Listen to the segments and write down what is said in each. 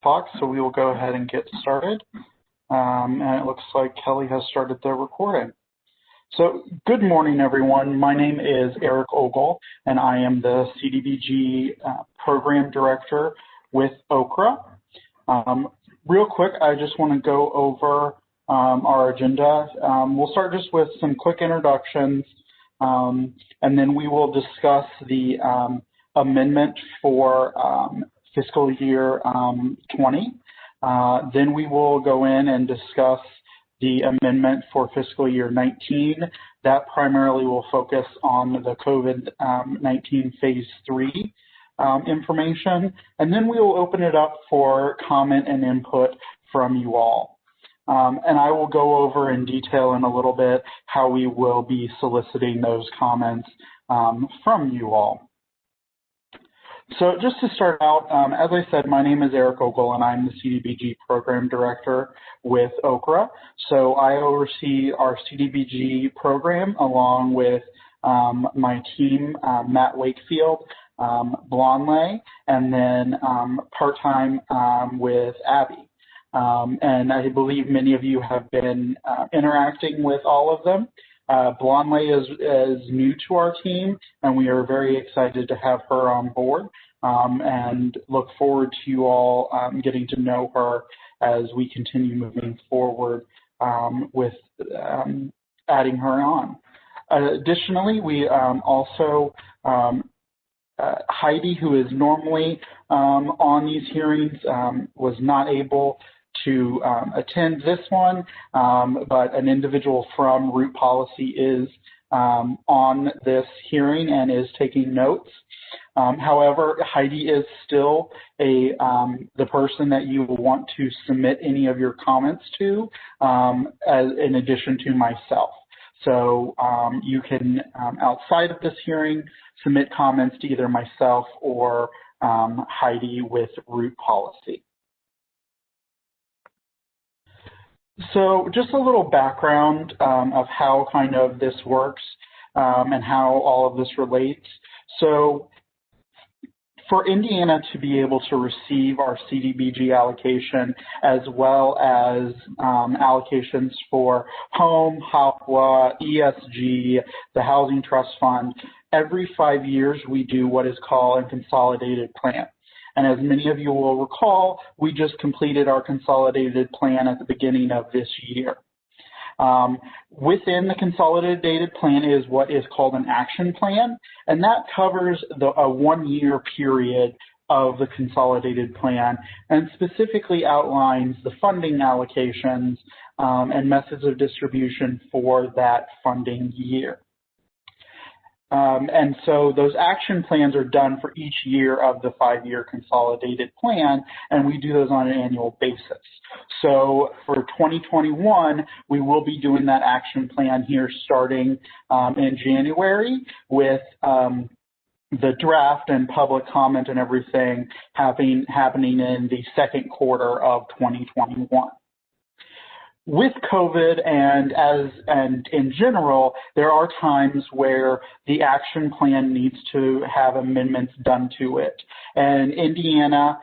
talk, so we will go ahead and get started. And it looks like Kelly has started the recording. So good morning, everyone. My name is Eric Ogle, and I am the CDBG Program Director with OKRA. Real quick, I just want to go over our agenda. We'll start just with some quick introductions, and then we will discuss the amendment for fiscal year 20. Then we will go in and discuss the amendment for fiscal year 19. That primarily will focus on the COVID-19 phase 3 information. And then we will open it up for comment and input from you all. And I will go over in detail in a little bit how we will be soliciting those comments from you all. So just to start out, as I said, my name is Eric Ogle, and I'm the CDBG Program Director with OKRA. So I oversee our CDBG program along with my team, Matt Wakefield, Blonley, and then part-time with Abby. And I believe many of you have been interacting with all of them. Blonley is new to our team, and we are very excited to have her on board and look forward to you all getting to know her as we continue moving forward with adding her on. Additionally, we also, Heidi, who is normally on these hearings, was not able to attend this one, but an individual from Root Policy is on this hearing and is taking notes. However, Heidi is still the person that you will want to submit any of your comments to, in addition to myself. So you can, outside of this hearing, submit comments to either myself or Heidi with Root Policy. So just a little background of how kind of this works and how all of this relates. So for Indiana to be able to receive our CDBG allocation as well as allocations for home, HOPWA, ESG, the Housing Trust Fund, every 5 years we do what is called a consolidated plan. And as many of you will recall, we just completed our consolidated plan at the beginning of this year. Within the consolidated plan is what is called an action plan, and that covers a 1 year period of the consolidated plan and specifically outlines the funding allocations and methods of distribution for that funding year. And so those action plans are done for each year of the 5-year consolidated plan, and we do those on an annual basis. So for 2021, we will be doing that action plan here starting in January with the draft and public comment and everything happening in the second quarter of 2021. With COVID and in general, there are times where the action plan needs to have amendments done to it. And Indiana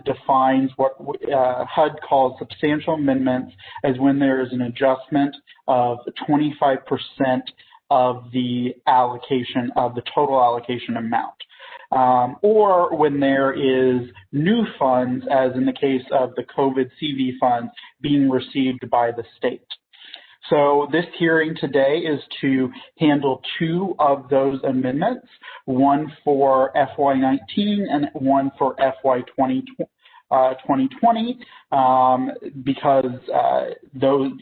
defines what HUD calls substantial amendments as when there is an adjustment of 25% of the allocation of the total allocation amount. Or when there is new funds, as in the case of the COVID CV funds being received by the state. So this hearing today is to handle 2 of those amendments, one for FY19 and one for FY20. 2020, because those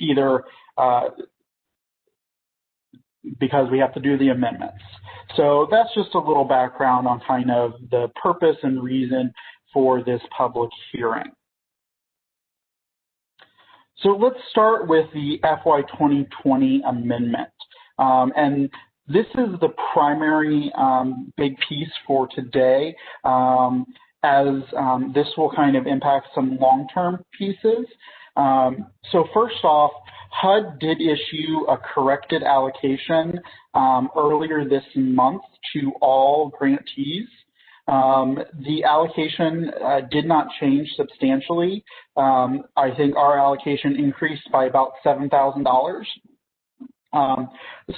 because we have to do the amendments. So that's just a little background on kind of the purpose and reason for this public hearing. So let's start with the FY 2020 amendment. And this is the primary big piece for today, as this will kind of impact some long-term pieces. So first off, HUD did issue a corrected allocation earlier this month to all grantees. The allocation did not change substantially. I think our allocation increased by about $7,000.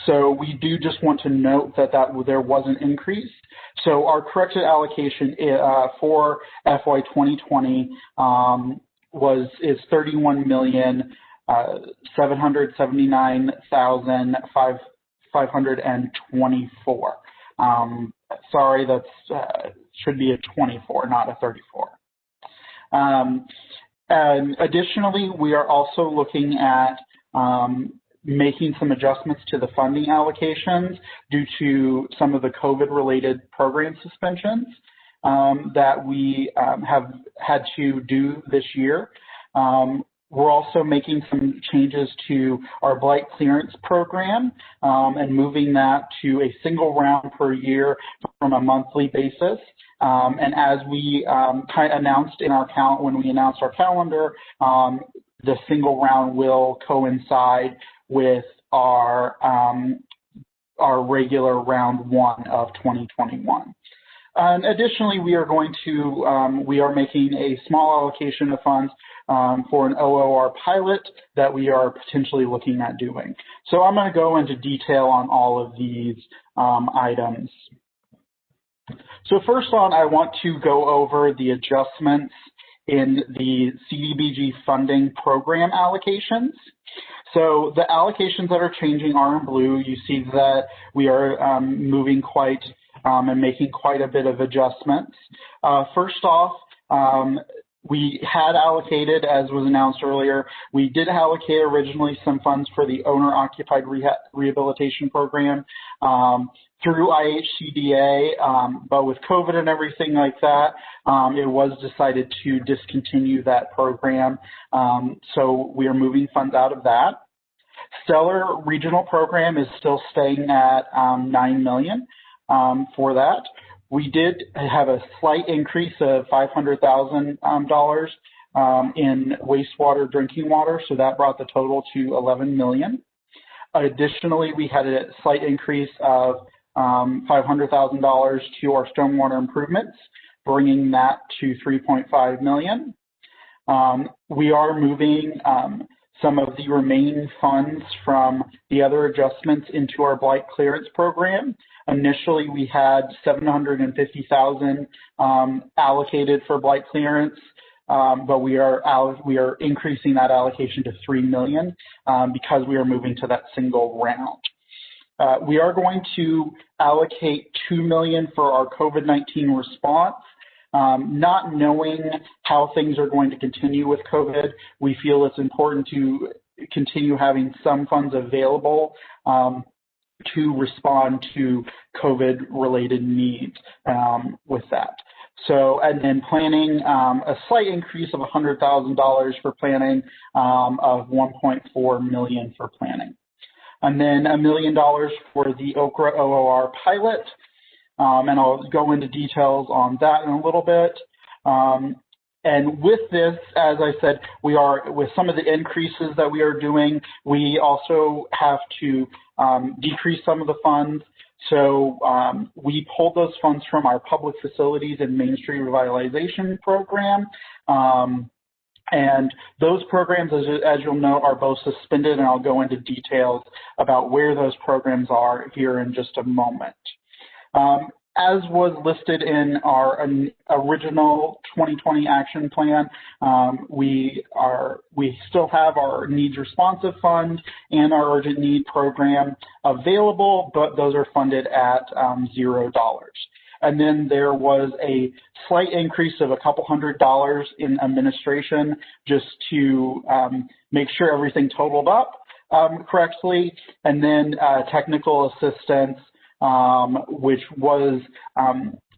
So we do just want to note that there was an increase. So our corrected allocation for FY 2020 is $31,779,524. Sorry, that's should be a 24, not a 34. And additionally, we are also looking at making some adjustments to the funding allocations due to some of the COVID-related program suspensions that we have had to do this year. We're also making some changes to our Blight Clearance program and moving that to a single round per year from a monthly basis. And as we announced in our when we announced our calendar, the single round will coincide with our regular round 1 of 2021. And additionally, we are making a small allocation of funds for an OOR pilot that we are potentially looking at doing. So I'm going to go into detail on all of these items. So first on, I want to go over the adjustments in the CDBG funding program allocations. So the allocations that are changing are in blue. You see that we are moving and making quite a bit of adjustments. First off, we had allocated, as was announced earlier, we did allocate originally some funds for the owner-occupied rehabilitation program through IHCDA, but with COVID and everything like that, it was decided to discontinue that program. So we are moving funds out of that. Stellar Regional Program is still staying at $9 million for that. We did have a slight increase of $500,000 in wastewater drinking water, so that brought the total to $11 million. Additionally, we had a slight increase of $500,000 to our stormwater improvements, bringing that to $3.5 million. We are moving some of the remaining funds from the other adjustments into our Blight Clearance program. Initially, we had $750,000 allocated for Blight Clearance, but we are increasing that allocation to $3 million because we are moving to that single round. We are going to allocate $2 million for our COVID-19 response. Not knowing how things are going to continue with COVID, we feel it's important to continue having some funds available to respond to COVID-related needs with that. So, and then planning, a slight increase of $100,000 for planning, of $1.4 million for planning. And then $1 million for the Okra OOR pilot. And I'll go into details on that in a little bit. And with this, as I said, with some of the increases that we are doing, we also have to decrease some of the funds. So we pulled those funds from our public facilities and Main Street revitalization program. And those programs, as you'll know, are both suspended, and I'll go into details about where those programs are here in just a moment. As was listed in our original 2020 action plan, we still have our needs responsive fund and our urgent need program available, but those are funded at $0. And then there was a slight increase of a couple $100 in administration just to make sure everything totaled up correctly, and then technical assistance, which was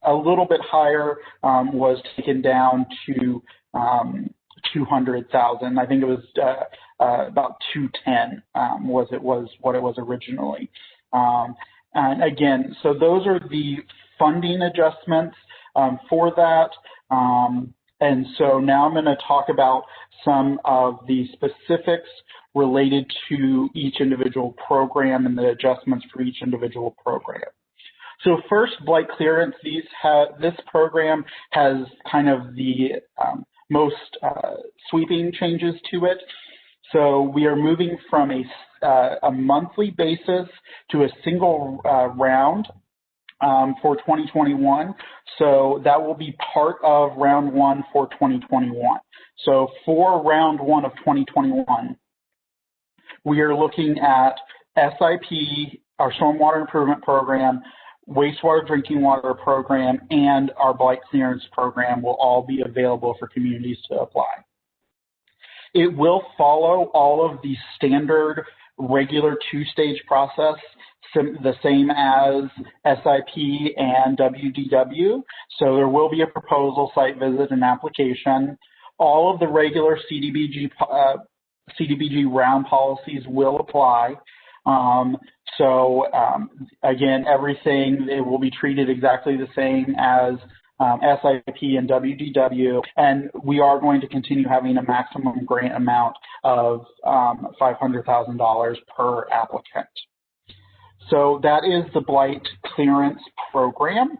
a little bit higher, was taken down to $200,000. I think it was about $210 was what it was originally. And again, so those are the funding adjustments for that. And so now I'm going to talk about some of the specifics related to each individual program and the adjustments for each individual program. So first, Blight Clearance. This program has kind of the most sweeping changes to it. So we are moving from a monthly basis to a single round for 2021. So that will be part of round one for 2021. So for round one of 2021, we are looking at SIP, our Stormwater Improvement Program, Wastewater Drinking Water Program, and our Blight Clearance Program will all be available for communities to apply. It will follow all of the standard regular two-stage process, the same as SIP and WDW. So there will be a proposal, site visit, and application. All of the regular CDBG round policies will apply. Again, everything, it will be treated exactly the same as SIP and WDW, and we are going to continue having a maximum grant amount of $500,000 per applicant. So that is the Blight Clearance Program.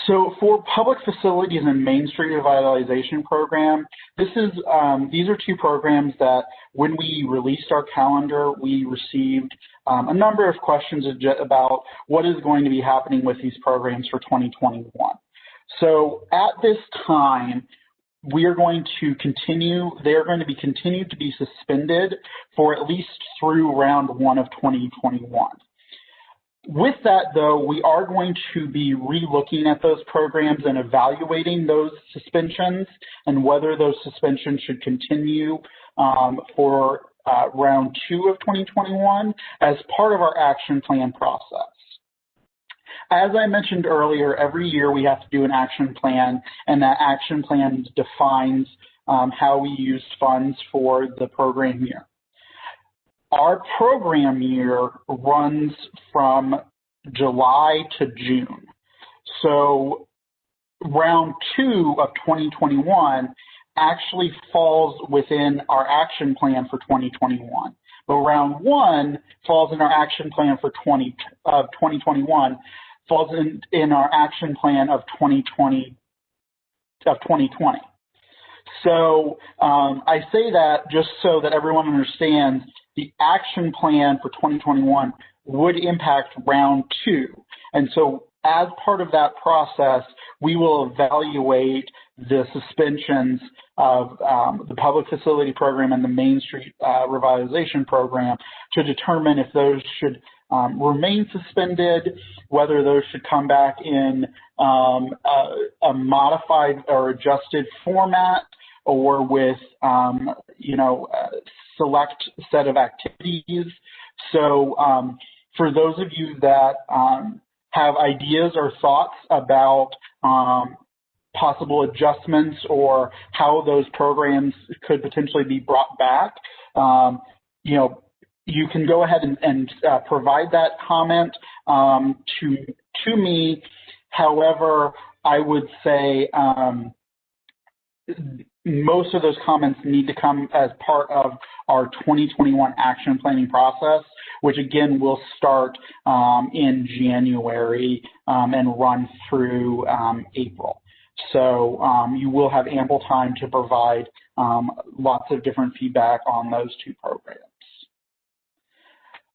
So for Public Facilities and Main Street Revitalization Program, these are two programs that when we released our calendar, we received a number of questions about what is going to be happening with these programs for 2021. So at this time, we are going to continue, they're going to be continued to be suspended for at least through round one of 2021. With that, though, we are going to be re-looking at those programs and evaluating those suspensions and whether those suspensions should continue for round two of 2021 as part of our action plan process. As I mentioned earlier, every year we have to do an action plan, and that action plan defines how we use funds for the program year. Our program year runs from July to June. So round two of 2021 actually falls within our action plan for 2021. But round one falls in our action plan for 2021, falls in our action plan of 2020. So I say that just so that everyone understands the action plan for 2021 would impact round two. And so as part of that process, we will evaluate the suspensions of the Public Facility Program and the Main Street Revitalization Program to determine if those should remain suspended, whether those should come back in a modified or adjusted format, or with, select set of activities. So for those of you that have ideas or thoughts about possible adjustments or how those programs could potentially be brought back, you can go ahead and provide that comment to me. However, I would say most of those comments need to come as part of our 2021 action planning process, which again will start in January and run through April. So you will have ample time to provide lots of different feedback on those two programs.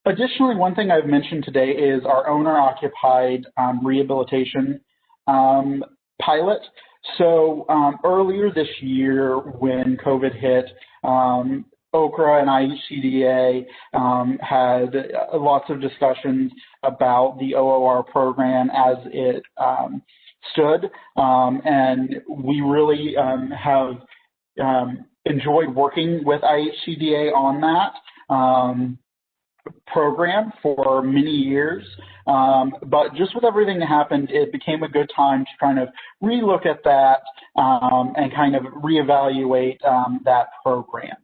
Additionally, one thing I've mentioned today is our owner-occupied rehabilitation pilot. So earlier this year when COVID hit, OCRA and IHCDA had lots of discussions about the OOR program as it stood, and we really have enjoyed working with IHCDA on that program for many years, but just with everything that happened, it became a good time to kind of relook at that and kind of reevaluate that program.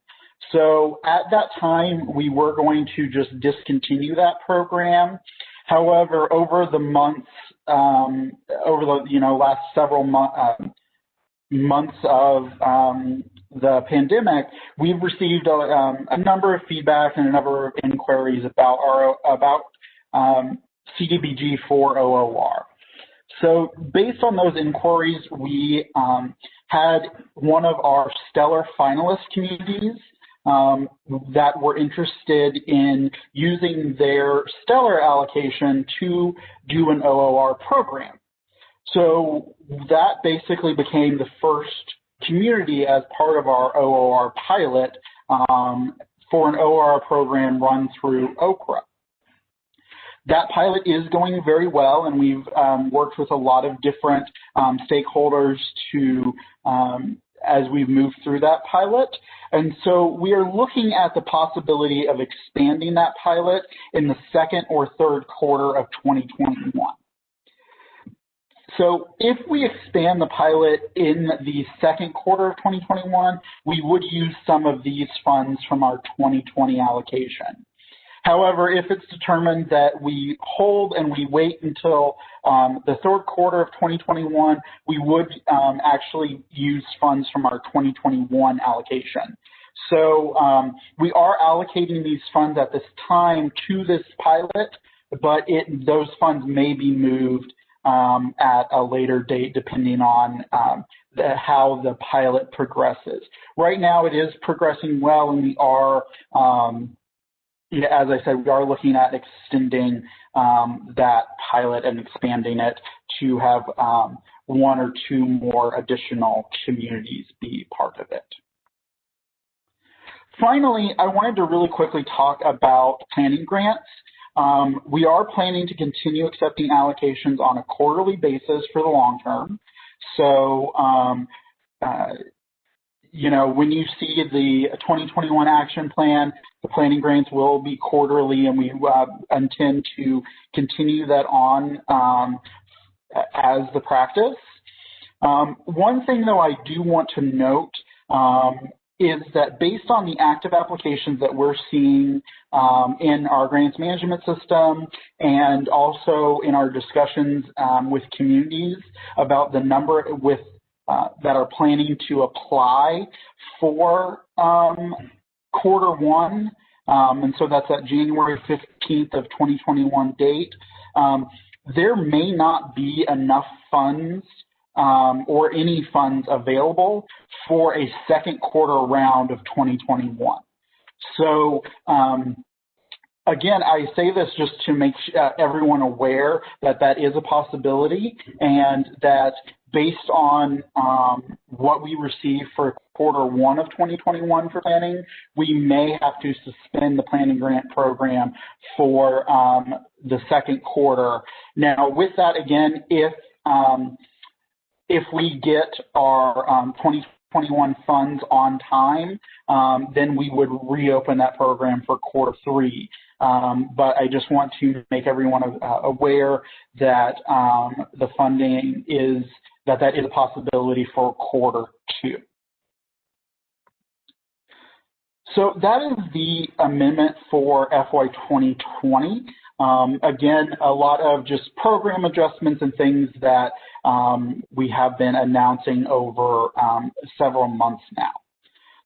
So at that time, we were going to just discontinue that program. However, over the months, over the last several months of the pandemic, we've received a number of feedback and a number of inquiries about CDBG for OOR. So based on those inquiries, we had one of our stellar finalist communities that were interested in using their stellar allocation to do an OOR program. So that basically became the first community as part of our OOR pilot for an OOR program run through OKRA. That pilot is going very well, and we've worked with a lot of different stakeholders to as we've moved through that pilot. And so we are looking at the possibility of expanding that pilot in the second or third quarter of 2021. So if we expand the pilot in the second quarter of 2021, we would use some of these funds from our 2020 allocation. However, if it's determined that we hold and we wait until the third quarter of 2021, we would actually use funds from our 2021 allocation. So we are allocating these funds at this time to this pilot, but those funds may be moved at a later date depending on how the pilot progresses. Right now it is progressing well, and we are as I said, we are looking at extending that pilot and expanding it to have one or two more additional communities be part of it. Finally, I wanted to really quickly talk about planning grants. We are planning to continue accepting allocations on a quarterly basis for the long term. So, when you see the 2021 action plan, the planning grants will be quarterly, and we intend to continue that on as the practice. One thing, though, I do want to note is that based on the active applications that we're seeing in our grants management system and also in our discussions with communities about the number that are planning to apply for quarter one, and so that's that January 15th of 2021 date, there may not be enough funds or any funds available for a second quarter round of 2021. So again, I say this just to make everyone aware that that is a possibility, and that based on what we receive for quarter one of 2021 for planning, we may have to suspend the planning grant program for the second quarter. Now, with that, again, if we get our 2021 funds on time, then we would reopen that program for quarter three. But I just want to make everyone aware that the funding that is a possibility for quarter two. So that is the amendment for FY 2020. Again, a lot of just program adjustments and things that we have been announcing over several months now.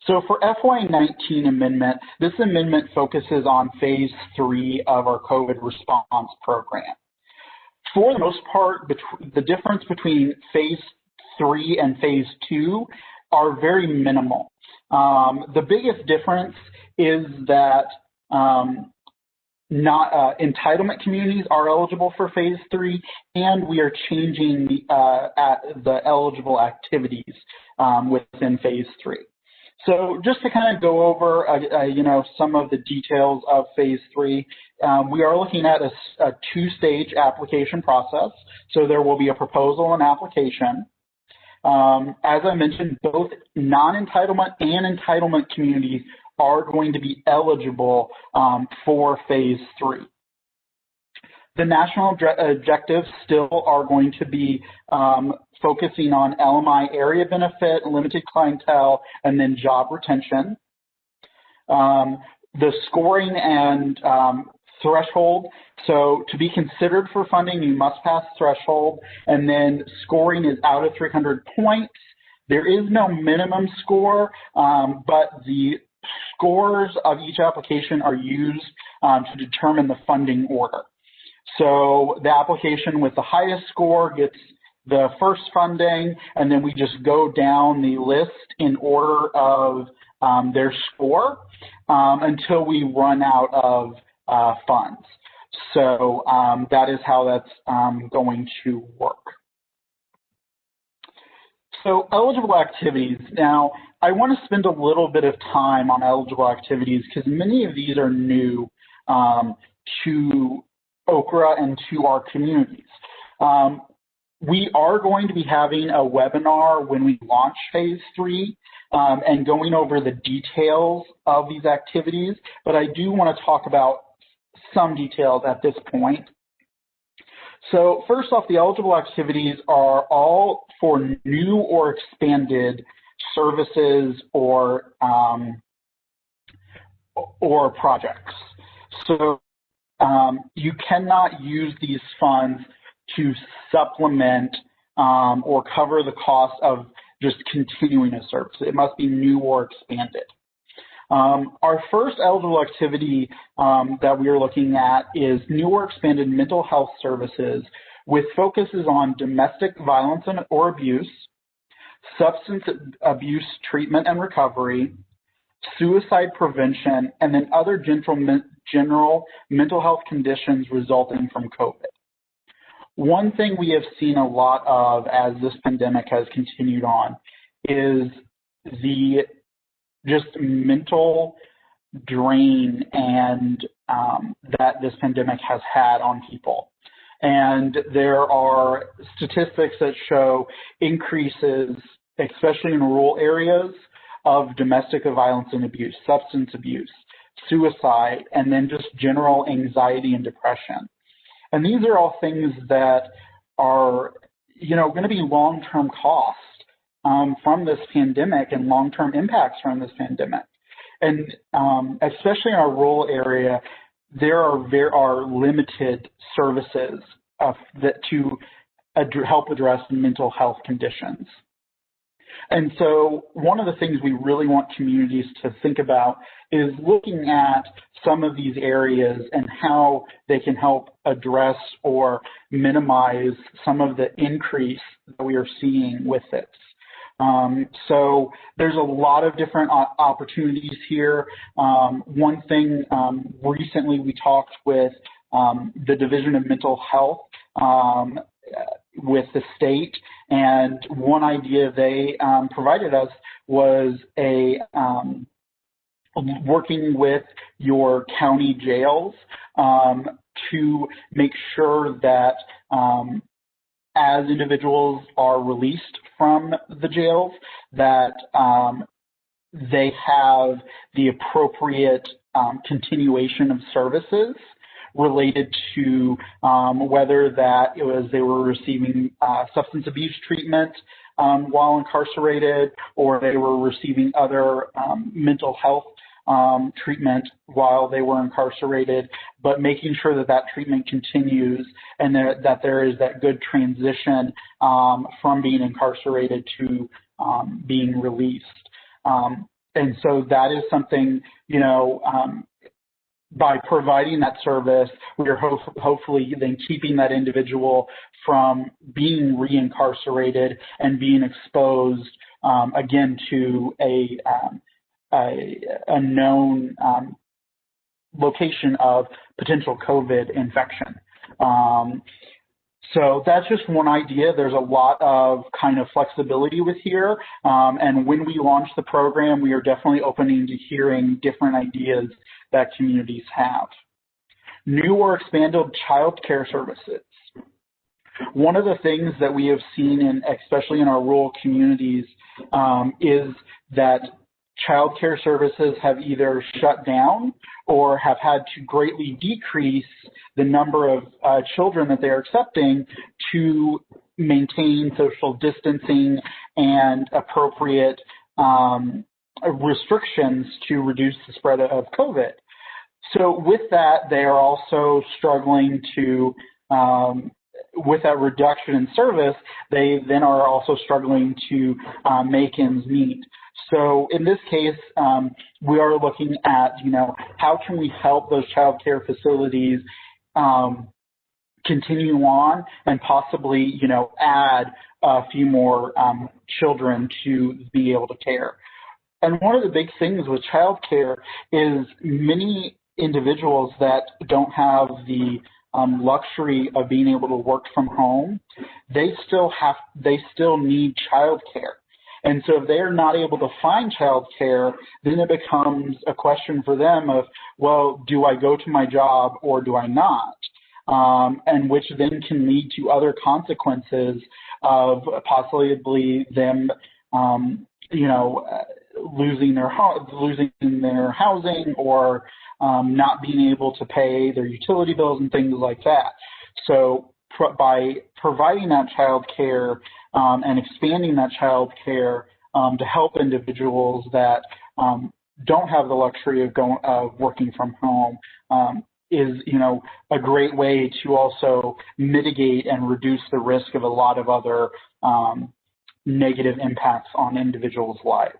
So for FY19 amendment, this amendment focuses on phase 3 of our COVID response program. For the most part, the difference between phase 3 and phase 2 are very minimal. The biggest difference is that entitlement communities are eligible for phase 3, and we are changing the eligible activities within phase 3. So just to kind of go over, some of the details of phase 3, we are looking at a two-stage application process. So there will be a proposal and application. As I mentioned, both non-entitlement and entitlement communities are going to be eligible for phase 3. The national objectives still are going to be focusing on LMI area benefit, limited clientele, and then job retention. The scoring and threshold, so to be considered for funding, you must pass threshold, and then scoring is out of 300 points. There is no minimum score, but the scores of each application are used to determine the funding order. So the application with the highest score gets the first funding, and then we just go down the list in order of their score until we run out of funds. So that is how that's going to work. So eligible activities. Now, I want to spend a little bit of time on eligible activities because many of these are new to Okra and to our communities. We are going to be having a webinar when we launch phase 3 and going over the details of these activities, but I do want to talk about some details at this point. So first off, the eligible activities are all for new or expanded services or projects. So you cannot use these funds to supplement or cover the cost of just continuing a service. It must be new or expanded. Our first eligible activity that we are looking at is new or expanded mental health services with focuses on domestic violence or abuse, substance abuse treatment and recovery, suicide prevention, and then other general mental health conditions resulting from COVID. One thing we have seen a lot of as this pandemic has continued on is the just mental drain and that this pandemic has had on people. And there are statistics that show increases, especially in rural areas, of domestic violence and abuse, substance abuse, suicide, and then just general anxiety and depression. And these are all things that are, going to be long-term costs from this pandemic and long-term impacts from this pandemic. And especially in our rural area, there are limited services that to help address mental health conditions. And so one of the things we really want communities to think about is looking at some of these areas and how they can help address or minimize some of the increase that we are seeing with this. So there's a lot of different opportunities here. One thing, recently we talked with the Division of Mental Health with the state, and one idea they provided us was working with your county jails to make sure that as individuals are released from the jails, that they have the appropriate continuation of services related to whether that it was they were receiving substance abuse treatment while incarcerated, or they were receiving other mental health treatment while they were incarcerated, but making sure that that treatment continues and that there is that good transition from being incarcerated to being released. And so that is something, by providing that service, we are hopefully then keeping that individual from being reincarcerated and being exposed again to a known location of potential COVID infection. So that's just one idea. There's a lot of kind of flexibility with here. And when we launch the program, we are definitely opening to hearing different ideas that communities have. New or expanded child care services. One of the things that we have seen, especially in our rural communities, is that child care services have either shut down or have had to greatly decrease the number of children that they're accepting to maintain social distancing and appropriate restrictions to reduce the spread of COVID. So with that, they are also struggling to, with that reduction in service, they then are also struggling to make ends meet. So in this case, we are looking at, how can we help those child care facilities continue on and possibly, add a few more children to be able to care. And one of the big things with childcare is many individuals that don't have the luxury of being able to work from home, they still need childcare. And so if they're not able to find childcare, then it becomes a question for them of, well, do I go to my job or do I not? And which then can lead to other consequences of possibly them, losing their housing or not being able to pay their utility bills and things like that. So by providing that child care and expanding that child care to help individuals that don't have the luxury of working from home is, a great way to also mitigate and reduce the risk of a lot of other negative impacts on individuals' lives.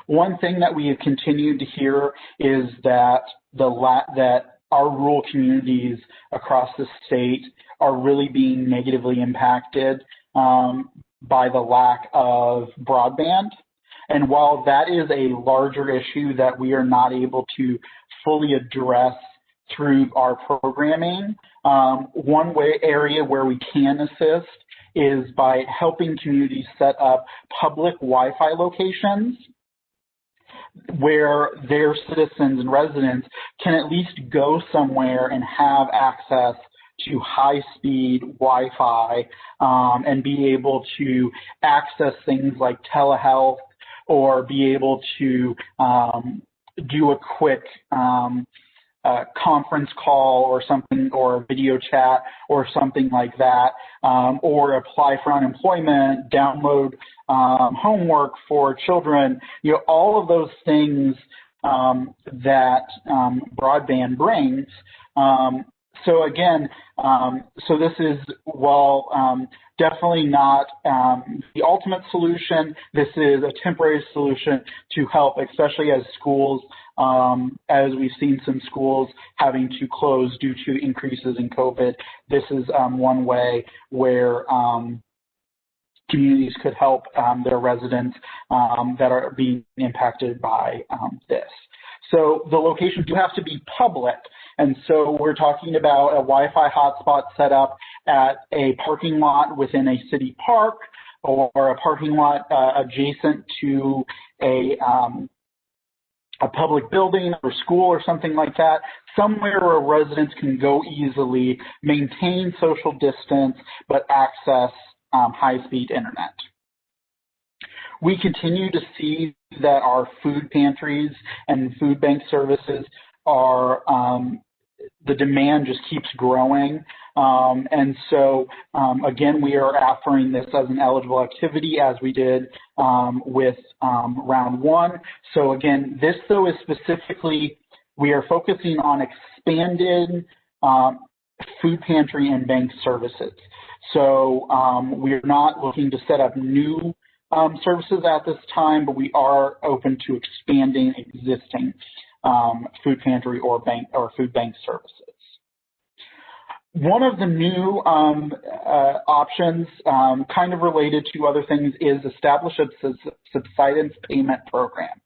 One thing that we have continued to hear is that that our rural communities across the state are really being negatively impacted by the lack of broadband. And while that is a larger issue that we are not able to fully address through our programming, one area where we can assist is by helping communities set up public Wi-Fi locations where their citizens and residents can at least go somewhere and have access to high-speed Wi-Fi and be able to access things like telehealth or be able to do a quick conference call or something, or a video chat or something like that, or apply for unemployment, download homework for children, all of those things that broadband brings. So again, so this is, while definitely not the ultimate solution, this is a temporary solution to help, especially as schools, as we've seen some schools having to close due to increases in COVID. This is one way where communities could help their residents that are being impacted by this. So the locations do have to be public. And so we're talking about a Wi-Fi hotspot set up at a parking lot within a city park or a parking lot adjacent to a public building or school or something like that, somewhere where residents can go easily, maintain social distance, but access high-speed internet. We continue to see that our food pantries and food bank services are, the demand just keeps growing. And so, again, we are offering this as an eligible activity as we did with round one. So again, this though is specifically, we are focusing on expanded food pantry and bank services. So we're not looking to set up new services at this time, but we are open to expanding existing food pantry or bank or food bank services. One of the new options, kind of related to other things, is establish a subsidence payment program.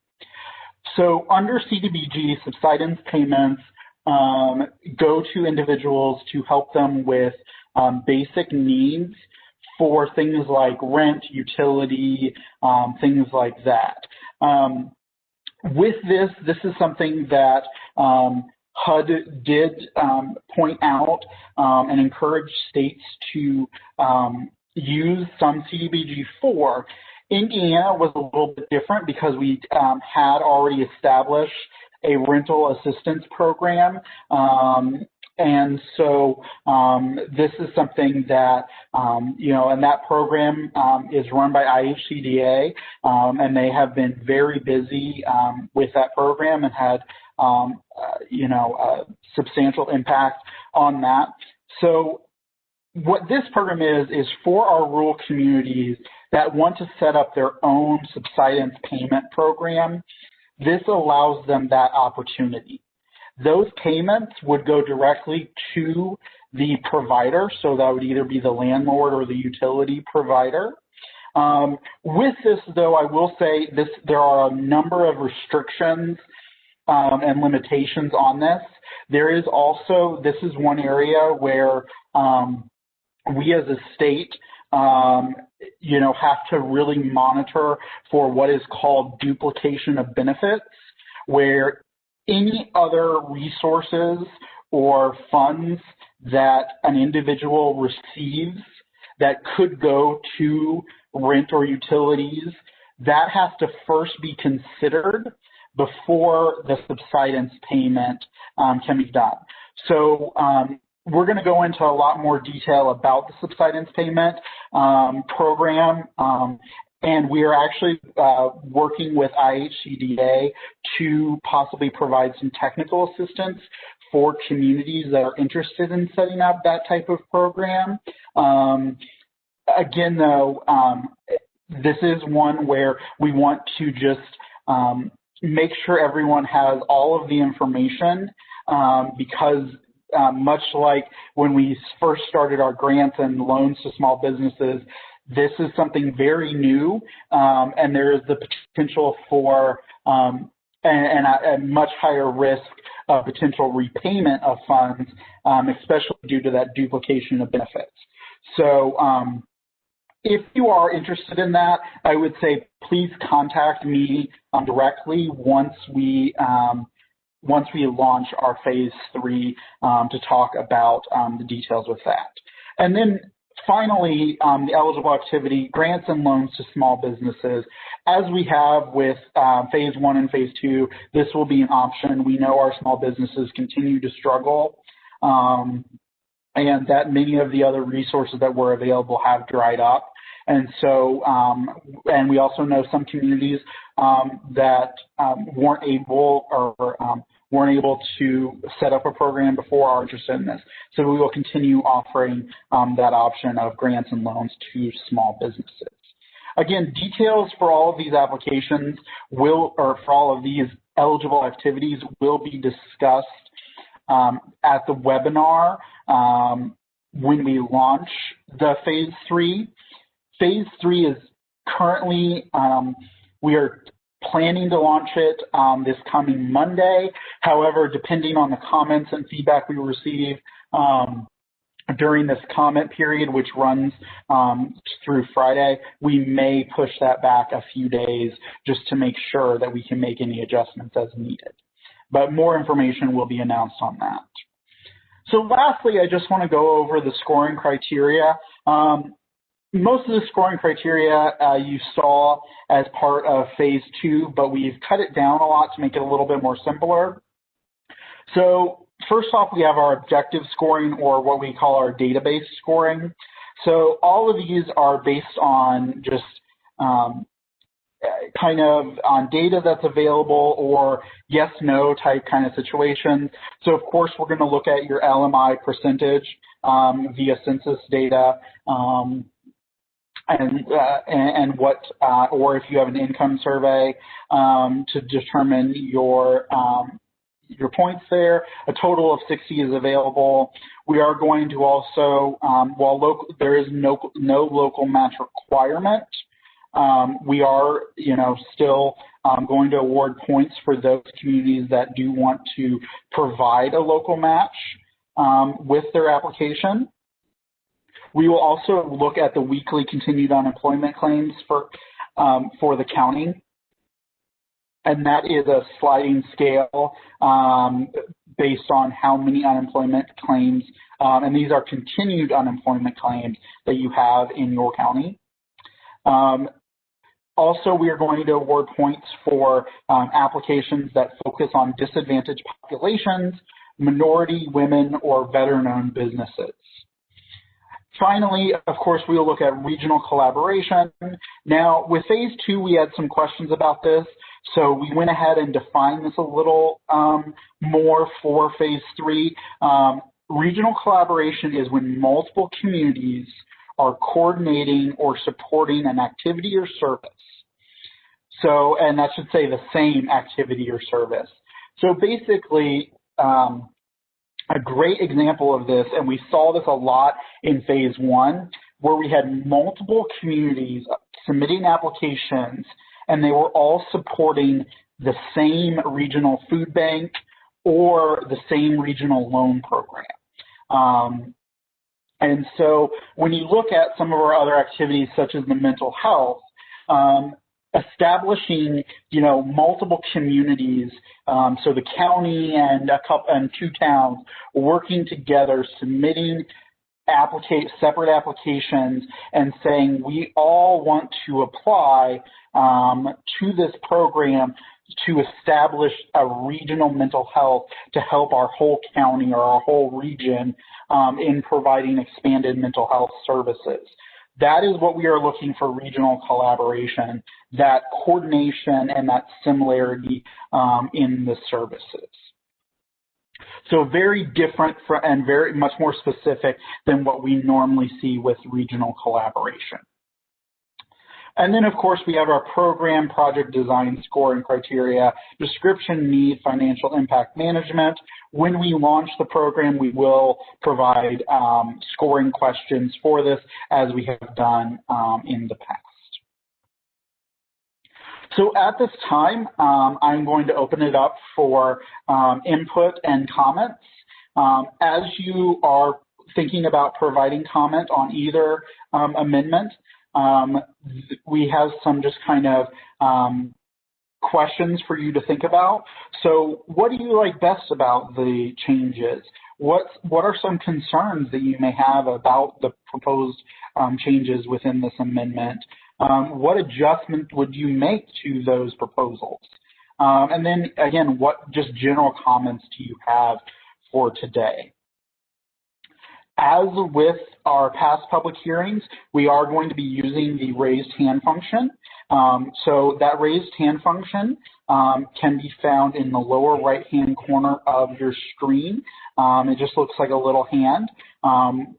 So under CDBG, subsidence payments go to individuals to help them with basic needs for things like rent, utility, things like that. With this is something that HUD did point out and encourage states to use some CDBG for. Indiana was a little bit different because we had already established a rental assistance program. And so this is something that, and that program is run by IHCDA, and they have been very busy with that program and had, a substantial impact on that. So what this program is for our rural communities that want to set up their own subsidence payment program. This allows them that opportunity. Those payments would go directly to the provider, so that would either be the landlord or the utility provider. With this, though, I will say there are a number of restrictions and limitations on this. There is also, this is one area where we as a state, have to really monitor for what is called duplication of benefits, where any other resources or funds that an individual receives that could go to rent or utilities, that has to first be considered before the subsidence payment can be done. So we're going to go into a lot more detail about the subsidence payment program, and we are actually working with IHCDA to possibly provide some technical assistance for communities that are interested in setting up that type of program. Again, though, this is one where we want to just make sure everyone has all of the information because much like when we first started our grants and loans to small businesses, this is something very new, and there is the potential for a much higher risk of potential repayment of funds, especially due to that duplication of benefits. So if you are interested in that, I would say please contact me directly once we launch our phase 3 to talk about the details with that. And then finally, the eligible activity, grants and loans to small businesses. As we have with phase 1 and phase 2, this will be an option. We know our small businesses continue to struggle, and that many of the other resources that were available have dried up. And so, and we also know some communities that weren't able to set up a program before are interested in this. So we will continue offering that option of grants and loans to small businesses. Again, details for all of these applications for all of these eligible activities will be discussed at the webinar when we launch the phase 3. Phase 3 is currently, we are planning to launch it this coming Monday. However, depending on the comments and feedback we receive during this comment period, which runs through Friday, we may push that back a few days just to make sure that we can make any adjustments as needed. But more information will be announced on that. So lastly, I just want to go over the scoring criteria. Most of the scoring criteria you saw as part of phase 2, but we've cut it down a lot to make it a little bit more simpler. So first off, we have our objective scoring, or what we call our database scoring. So all of these are based on just kind of on data that's available or yes, no type kind of situations. So of course, we're going to look at your LMI percentage via census data. And what, or if you have an income survey to determine your points there. A total of 60 is available. We are going to also, while there is no local match requirement, we are, still going to award points for those communities that do want to provide a local match with their application. We will also look at the weekly continued unemployment claims for the county, and that is a sliding scale based on how many unemployment claims, and these are continued unemployment claims that you have in your county. Also, we are going to award points for applications that focus on disadvantaged populations, minority, women, or veteran-owned businesses. Finally, of course, we will look at regional collaboration. Now, with phase 2, we had some questions about this, so we went ahead and defined this a little more for phase 3. Regional collaboration is when multiple communities are coordinating or supporting an activity or service. So, and that should say the same activity or service. So basically, A great example of this, and we saw this a lot in phase one, where we had multiple communities submitting applications, and they were all supporting the same regional food bank or the same regional loan program. And so when you look at some of our other activities, such as the mental health, establishing, multiple communities, so the county and two towns working together, submitting separate applications and saying we all want to apply to this program to establish a regional mental health to help our whole county or our whole region in providing expanded mental health services. That is what we are looking for: regional collaboration, that coordination and that similarity in the services. So very different and very much more specific than what we normally see with regional collaboration. And then, of course, we have our program, project design, scoring criteria, description, need, financial impact management. When we launch the program, we will provide scoring questions for this, as we have done in the past. So at this time, I'm going to open it up for input and comments. As you are thinking about providing comment on either amendment, we have some just kind of questions for you to think about. So what do you like best about the changes? What are some concerns that you may have about the proposed changes within this amendment? What adjustment would you make to those proposals? And then, again, what just general comments do you have for today? As with our past public hearings, we are going to be using the raised hand function. So that raised hand function can be found in the lower right-hand corner of your screen. It just looks like a little hand.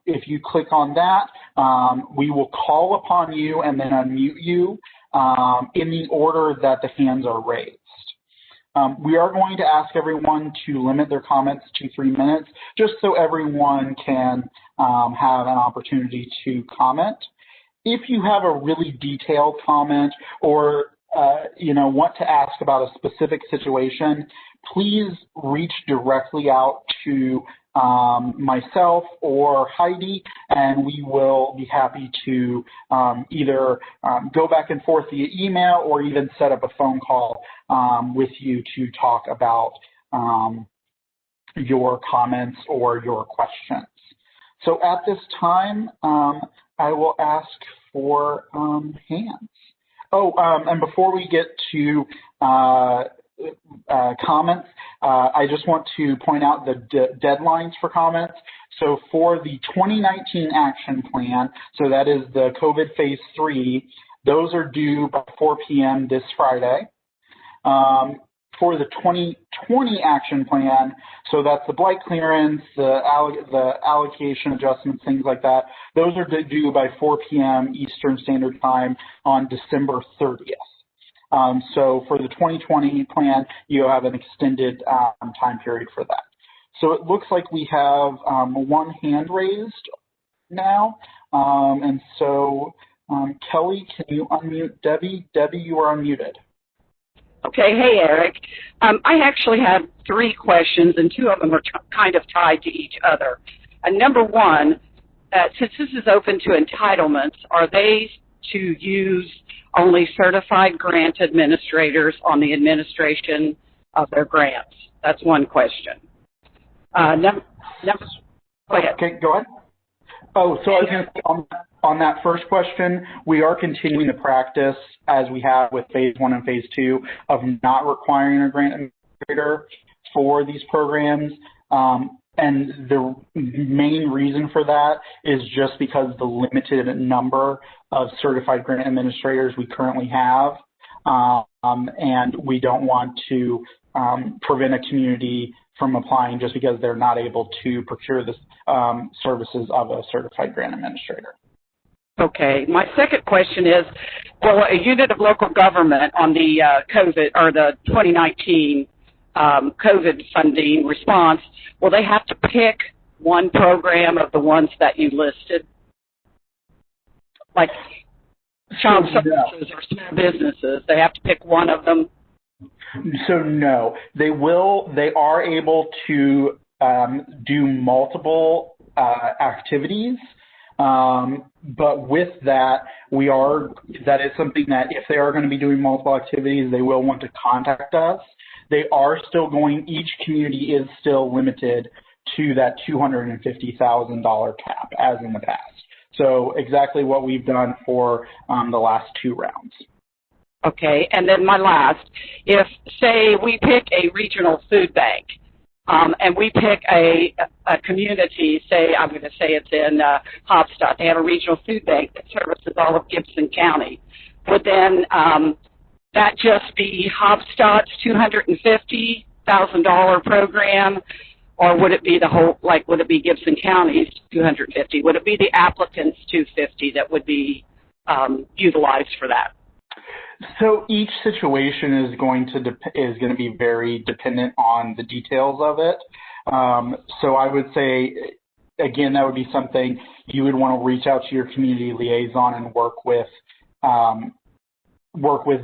If you click on that, we will call upon you and then unmute you in the order that the hands are raised. We are going to ask everyone to limit their comments to 3 minutes, just so everyone can have an opportunity to comment. If you have a really detailed comment or want to ask about a specific situation, please reach directly out to myself or Heidi, and we will be happy to either go back and forth via email or even set up a phone call with you to talk about your comments or your questions. So at this time, I will ask for hands. Oh, and before we get to comments, I just want to point out the deadlines for comments. So for the 2019 action plan, so that is the COVID phase 3, those are due by 4 p.m. this Friday. For the 2020 action plan, so that's the blight clearance, the allocation adjustments, things like that, those are due by 4 p.m. Eastern Standard Time on December 30th. So for the 2020 plan, you have an extended time period for that. So it looks like we have one hand raised now. And so, Kelly, can you unmute Debbie? Debbie, you are unmuted. Okay. Hey, Eric. I actually have 3 questions, and 2 of them are kind of tied to each other. Number one, since this is open to entitlements, are they to use only certified grant administrators on the administration of their grants? That's one question. Go ahead. Okay, go ahead. Oh, so I was going to say on that first question, we are continuing the practice as we have with phase 1 and phase 2 of not requiring a grant administrator for these programs. And the main reason for that is just because the limited number of certified grant administrators we currently have, and we don't want to prevent a community from applying just because they're not able to procure the services of a certified grant administrator. Okay. My second question is, will a unit of local government on the COVID or the 2019 COVID funding response, will they have to pick one program of the ones that you listed? Like child services or small businesses, they have to pick one of them? So no, they are able to do multiple activities, but with that, that is something that if they are going to be doing multiple activities, they will want to contact us. They are still each community is still limited to that $250,000 cap as in the past. So exactly what we've done for the last 2 rounds. Okay, and then my last, if, say, we pick a regional food bank, and we pick a community, say, I'm going to say it's in Hopstadt, they have a regional food bank that services all of Gibson County, would then that just be Hopstadt's $250,000 program, or would it be the whole, like, would it be Gibson County's $250,000? Would it be the applicant's $250,000 that would be utilized for that? So each situation is going to be very dependent on the details of it. So I would say, again, that would be something you would want to reach out to your community liaison and work with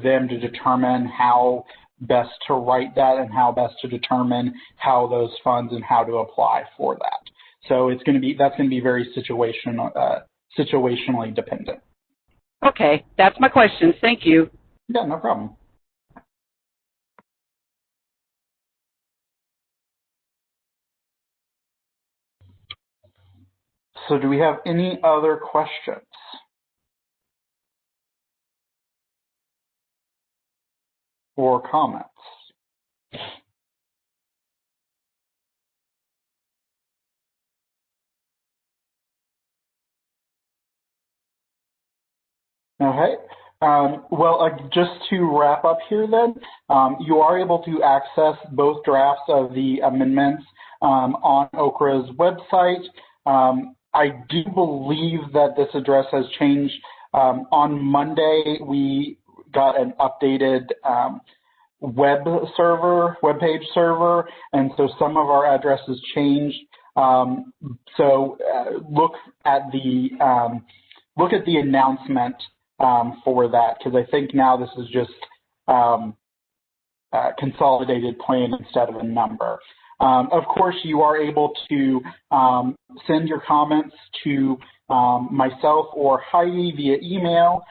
them to determine how best to write that and how best to determine how those funds and how to apply for that. So that's going to be very situationally dependent. Okay, that's my questions. Thank you. Yeah, no problem. So do we have any other questions? Or comments? Okay. Well, just to wrap up here then, you are able to access both drafts of the amendments on OCRA's website. I do believe that this address has changed. On Monday, we got an updated web page server, and so some of our addresses changed. So look at the announcement for that, because I think now this is just consolidated plan instead of a number. Of course, you are able to send your comments to myself or Heidi via email.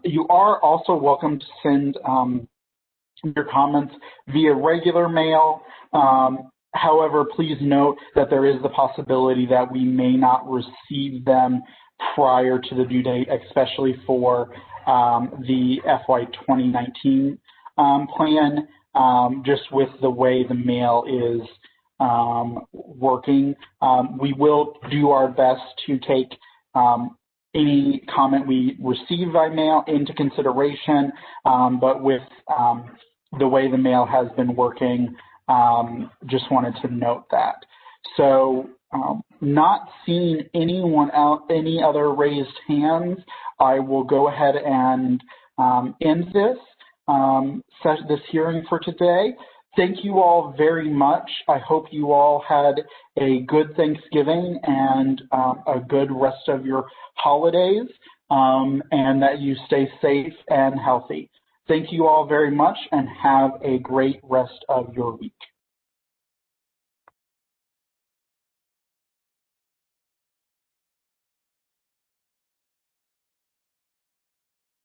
You are also welcome to send your comments via regular mail. However, please note that there is the possibility that we may not receive them prior to the due date, especially for the FY 2019 plan, just with the way the mail is working. We will do our best to take any comment we receive by mail into consideration, but with the way the mail has been working, just wanted to note that. So not seeing any other raised hands, I will go ahead and end this hearing for today. Thank you all very much. I hope you all had a good Thanksgiving and a good rest of your holidays, and that you stay safe and healthy. Thank you all very much, and have a great rest of your week.